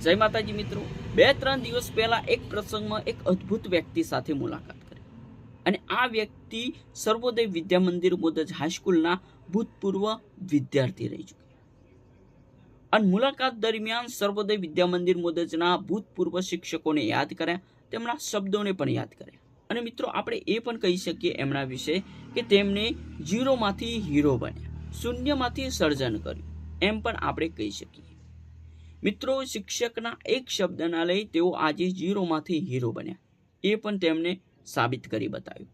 જય માતાજી મિત્રો, 2-3 દિવસ પહેલા એક પ્રસંગમાં એક અદ્ભુત વ્યક્તિ સાથે મુલાકાત કરી અને આ વ્યક્તિ સર્વોદય વિદ્યા મંદિર મોદજ હાઈસ્કૂલના ભૂતપૂર્વ વિદ્યાર્થી રહી ચૂક્યા અને મુલાકાત દરમિયાન સર્વોદય વિદ્યા મંદિર મોદજના ભૂતપૂર્વ શિક્ષકોને યાદ કર્યા, તેમના શબ્દોને પણ યાદ કર્યા અને મિત્રો આપણે એ પણ કહી શકીએ એમના વિશે કે તેમને ઝીરોમાંથી હીરો બન્યા, શૂન્યમાંથી સર્જન કર્યું એમ પણ આપણે કહી શકીએ। મિત્રો, શિક્ષકના એક શબ્દના લઈ તેઓ આજે ઝીરોમાંથી હીરો બન્યા, એ પણ તેમને સાબિત કરી બતાવ્યું।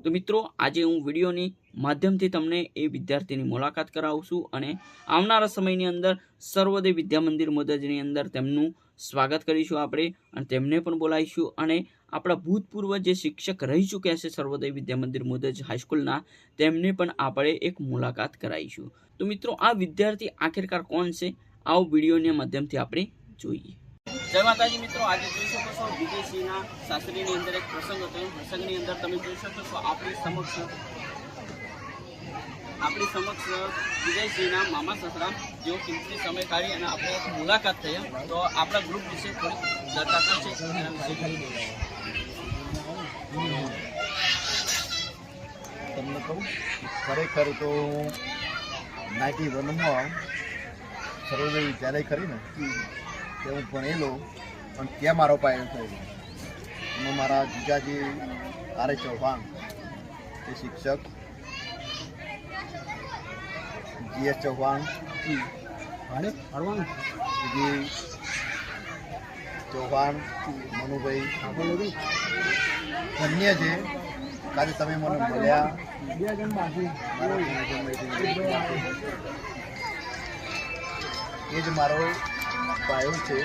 તો મિત્રો, આજે હું વિડીયોની માધ્યમથી તમને એ વિદ્યાર્થીની મુલાકાત કરાવું છું અને આવનારા સમયની અંદર સર્વોદય વિદ્યા મંદિર મોદજની અંદર તેમનું સ્વાગત કરીશું આપણે અને તેમને પણ બોલાવીશું અને આપણા ભૂતપૂર્વ જે શિક્ષક રહી ચૂક્યા છે સર્વોદય વિદ્યા મંદિર મોદજ હાઈસ્કૂલના તેમને પણ આપણે એક મુલાકાત કરાવીશું। તો મિત્રો, આ વિદ્યાર્થી આખિરકાર કોણ છે, આવો વિડીયોના માધ્યમથી આપણે જોઈએ। જય માતાજી મિત્રો, આજે જોઈ શકો છો વિજયસિંહના સાસરીની અંદર એક પ્રસંગ હતો। પ્રસંગની અંદર તમે જોઈ શકો છો આપણી સમક્ષ વિજયસિંહના મામા સસરા જેઓ કિંમતી સમય કાઢી અને આપણે એક મુલાકાત થઈ। તો આપણા ગ્રુપ વિશે થોડી ચર્ચા કરશે એના વિશે તમને કહું, ખરેખર તો 91માં સર્વોદય વિદ્યાલય ખરી ને તે હું ભણેલો અને ત્યાં મારો પાયો થયેલો। એમાં મારા જીજાજી આર ચૌહાણ એ શિક્ષક, GS ચૌહાણ, બીજી ચૌહાણ મનુભાઈ ધન્ય છે કાલે તમે મને મળ્યા। એ જ મારો પાયો છે।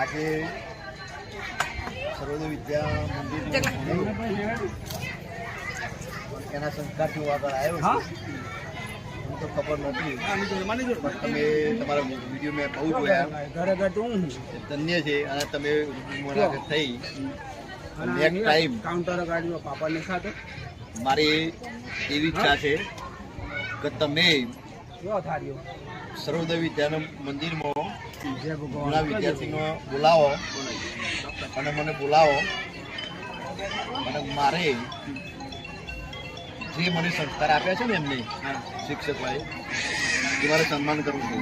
આજે સર્વોદય વિદ્યા મંદિર એના સંસ્કારથી આગળ આવ્યો છે, મને તો ખબર નથી, તમે તમારા વિડીયો મેં બહુ જોયા, ધન્ય છે અને તમે મુલાકાત થઈ। નેક્સ્ટ ટાઈમ મારી એવી ઈચ્છા છે કે તમે સર્વોદય વિદ્યા મંદિરમાં ઘણા વિદ્યાર્થીનો બોલાવો અને મને બોલાવો અને મારે જે મને સંસ્કાર આપ્યા છે ને એમને શિક્ષકોએ એ મારે સન્માન કરવું છે।